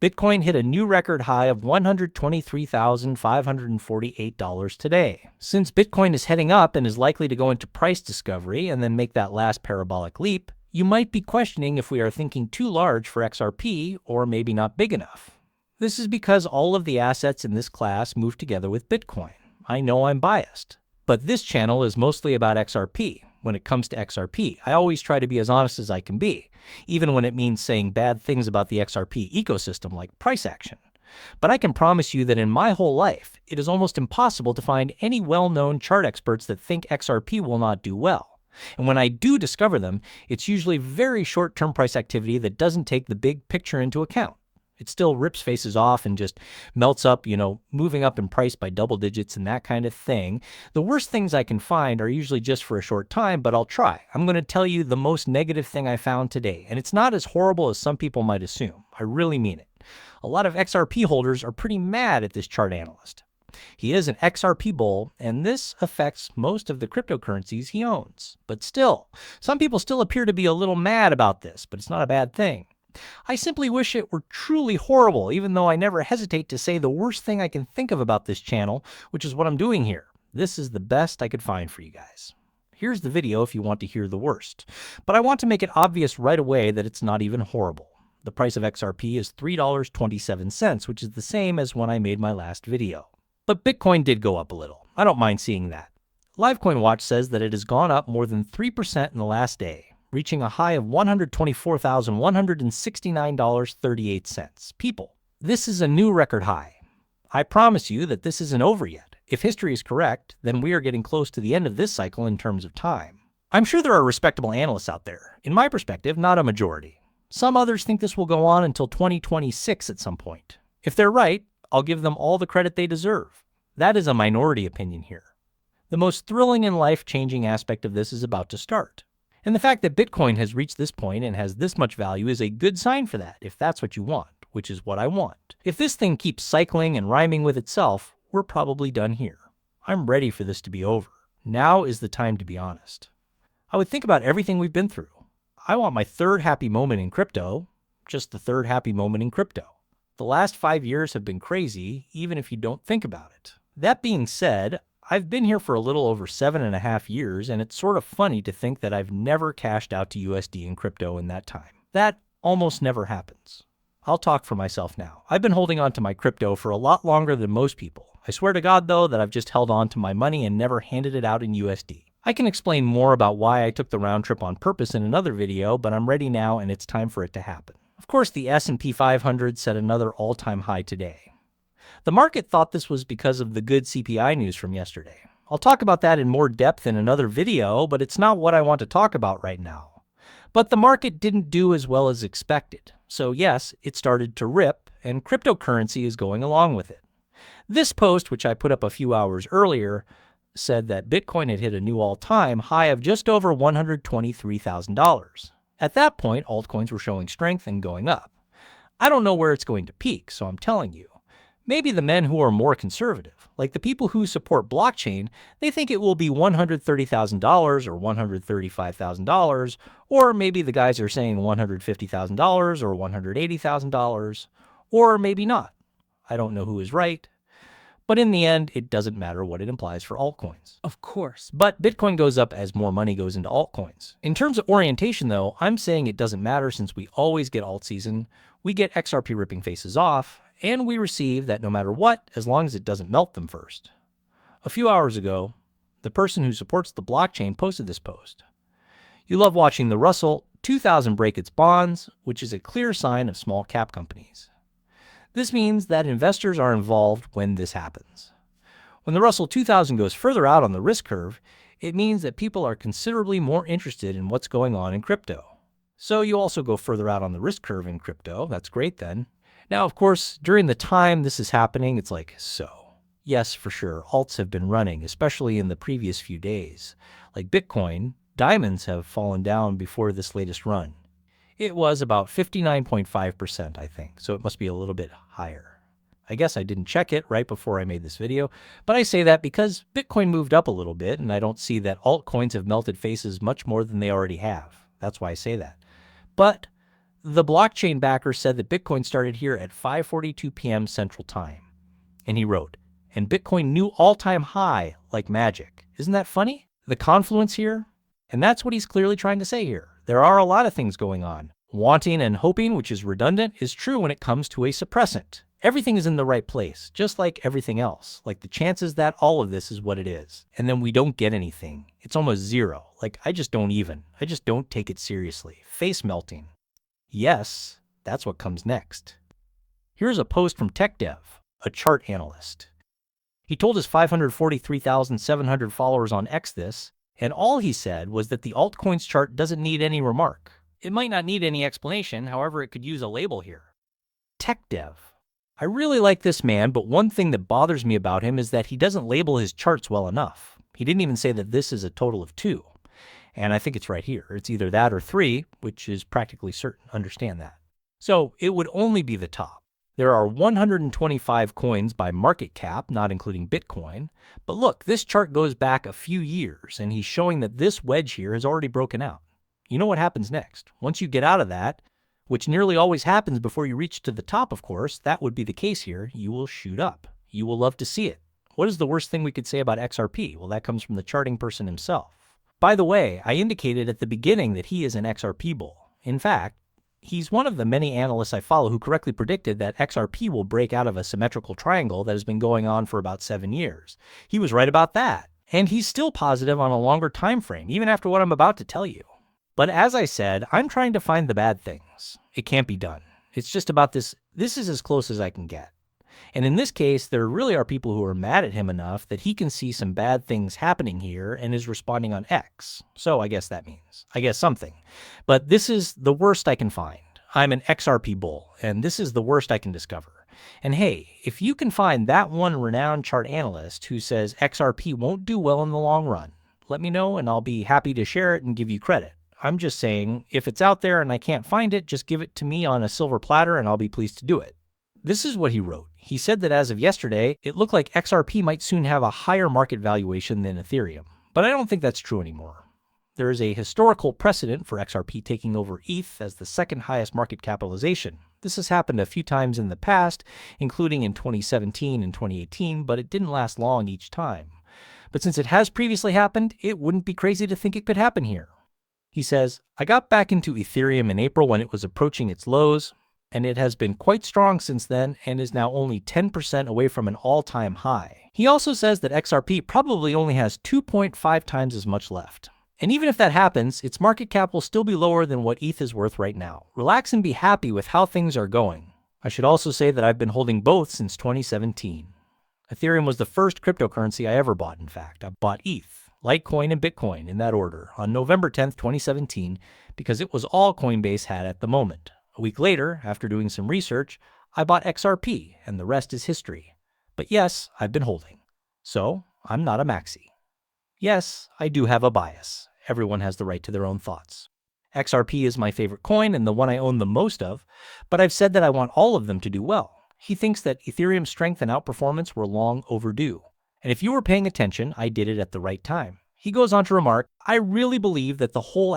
Bitcoin hit a new record high of $123,548 today. Since Bitcoin is heading up and is likely to go into price discovery and then make that last parabolic leap, you might be questioning if we are thinking too large for XRP or maybe not big enough. This is because all of the assets in this class move together with Bitcoin. I know I'm biased, but this channel is mostly about XRP. When it comes to XRP, I always try to be as honest as I can be, even when it means saying bad things about the XRP ecosystem like price action. But I can promise you that in my whole life, it is almost impossible to find any well-known chart experts that think XRP will not do well. And when I do discover them, it's usually very short-term price activity that doesn't take the big picture into account. It still rips faces off and just melts up, moving up in price by double digits and that kind of thing. The worst things I can find are usually just for a short time, but I'll try. I'm going to tell you the most negative thing I found today, and it's not as horrible as some people might assume. I really mean it. A lot of XRP holders are pretty mad at this chart analyst. He is an XRP bull, and this affects most of the cryptocurrencies he owns. But still, some people still appear to be a little mad about this, but it's not a bad thing. I simply wish it were truly horrible, even though I never hesitate to say the worst thing I can think of about this channel, which is what I'm doing here. This is the best I could find for you guys. Here's the video if you want to hear the worst. But I want to make it obvious right away that it's not even horrible. The price of XRP is $3.27, which is the same as when I made my last video. But Bitcoin did go up a little. I don't mind seeing that. Livecoin Watch says that it has gone up more than 3% in the last day, reaching a high of $124,169.38. People, this is a new record high. I promise you that this isn't over yet. If history is correct, then we are getting close to the end of this cycle in terms of time. I'm sure there are respectable analysts out there. In my perspective, not a majority. Some others think this will go on until 2026 at some point. If they're right, I'll give them all the credit they deserve. That is a minority opinion here. The most thrilling and life-changing aspect of this is about to start. And the fact that Bitcoin has reached this point and has this much value is a good sign for that, if that's what you want, which is what I want. If this thing keeps cycling and rhyming with itself, we're probably done here. I'm ready for this to be over. Now is the time to be honest. I would think about everything we've been through. I want my third happy moment in crypto, just the third happy moment in crypto. The last 5 years have been crazy, even if you don't think about it. That being said, I've been here for a little over 7.5 years, and it's sort of funny to think that I've never cashed out to USD in crypto in that time. That almost never happens. I'll talk for myself now. I've been holding on to my crypto for a lot longer than most people. I swear to God, though, that I've just held on to my money and never handed it out in USD. I can explain more about why I took the round trip on purpose in another video, but I'm ready now and it's time for it to happen. Of course, the S&P 500 set another all-time high today. The market thought this was because of the good CPI news from yesterday. I'll talk about that in more depth in another video, but it's not what I want to talk about right now. But the market didn't do as well as expected. So yes, it started to rip, and cryptocurrency is going along with it. This post, which I put up a few hours earlier, said that Bitcoin had hit a new all-time high of just over $123,000. At that point, altcoins were showing strength and going up. I don't know where it's going to peak, so I'm telling you. Maybe the men who are more conservative, like the people who support blockchain, they think it will be $130,000 or $135,000, or maybe the guys are saying $150,000 or $180,000, or maybe not. I don't know who is right, but in the end, it doesn't matter what it implies for altcoins. Of course. But Bitcoin goes up as more money goes into altcoins. In terms of orientation, though, I'm saying it doesn't matter since we always get alt season, we get XRP ripping faces off, and we receive that no matter what, as long as it doesn't melt them first. A few hours ago, the person who supports the blockchain posted this post. You love watching the Russell 2000 break its bonds, which is a clear sign of small cap companies. This means that investors are involved when this happens. When the Russell 2000 goes further out on the risk curve, it means that people are considerably more interested in what's going on in crypto. So you also go further out on the risk curve in crypto. That's great then. Now, of course, during the time this is happening, it's like, so. Yes, for sure, alts have been running, especially in the previous few days. Like Bitcoin, diamonds have fallen down before this latest run. It was about 59.5%, I think, so it must be a little bit higher. I guess I didn't check it right before I made this video, but I say that because Bitcoin moved up a little bit, and I don't see that altcoins have melted faces much more than they already have. That's why I say that. But The blockchain backer said that Bitcoin started here at 5:42 p.m. Central Time. And he wrote, and Bitcoin new all-time high like magic. Isn't that funny? The confluence here? And that's what he's clearly trying to say here. There are a lot of things going on. Wanting and hoping, which is redundant, is true when it comes to a suppressant. Everything is in the right place, just like everything else. Like the chances that all of this is what it is. And then we don't get anything. It's almost zero. Like I just don't take it seriously. Face melting. Yes, that's what comes next. Here's a post from TechDev, a chart analyst. He told his 543,700 followers on X this, and all he said was that the altcoins chart doesn't need any remark. It might not need any explanation, however it could use a label here. TechDev. I really like this man, but one thing that bothers me about him is that he doesn't label his charts well enough. He didn't even say that this is a total of 2. And I think it's right here. It's either that or 3, which is practically certain. Understand that. So it would only be the top. There are 125 coins by market cap, not including Bitcoin. But look, this chart goes back a few years, and he's showing that this wedge here has already broken out. You know what happens next? Once you get out of that, which nearly always happens before you reach to the top, of course, that would be the case here, you will shoot up. You will love to see it. What is the worst thing we could say about XRP? Well, that comes from the charting person himself. By the way, I indicated at the beginning that he is an XRP bull. In fact, he's one of the many analysts I follow who correctly predicted that XRP will break out of a symmetrical triangle that has been going on for about 7 years. He was right about that. And he's still positive on a longer time frame, even after what I'm about to tell you. But as I said, I'm trying to find the bad things. It can't be done. It's just about this. This is as close as I can get. And in this case, there really are people who are mad at him enough that he can see some bad things happening here and is responding on X. So I guess that means, something. But this is the worst I can find. I'm an XRP bull, and this is the worst I can discover. And hey, if you can find that one renowned chart analyst who says XRP won't do well in the long run, let me know and I'll be happy to share it and give you credit. I'm just saying, if it's out there and I can't find it, just give it to me on a silver platter and I'll be pleased to do it. This is what he wrote. He said that as of yesterday, it looked like XRP might soon have a higher market valuation than Ethereum. But I don't think that's true anymore. There is a historical precedent for XRP taking over ETH as the second highest market capitalization. This has happened a few times in the past, including in 2017 and 2018, but it didn't last long each time. But since it has previously happened, it wouldn't be crazy to think it could happen here. He says, I got back into Ethereum in April when it was approaching its lows, and it has been quite strong since then and is now only 10% away from an all-time high. He also says that XRP probably only has 2.5 times as much left. And even if that happens, its market cap will still be lower than what ETH is worth right now. Relax and be happy with how things are going. I should also say that I've been holding both since 2017. Ethereum was the first cryptocurrency I ever bought, in fact. I bought ETH, Litecoin, and Bitcoin in that order on November 10th, 2017, because it was all Coinbase had at the moment. A week later, after doing some research, I bought XRP, and the rest is history. But yes, I've been holding. So, I'm not a maxi. Yes, I do have a bias. Everyone has the right to their own thoughts. XRP is my favorite coin and the one I own the most of, but I've said that I want all of them to do well. He thinks that Ethereum's strength and outperformance were long overdue. And if you were paying attention, I did it at the right time. He goes on to remark, I really believe that the whole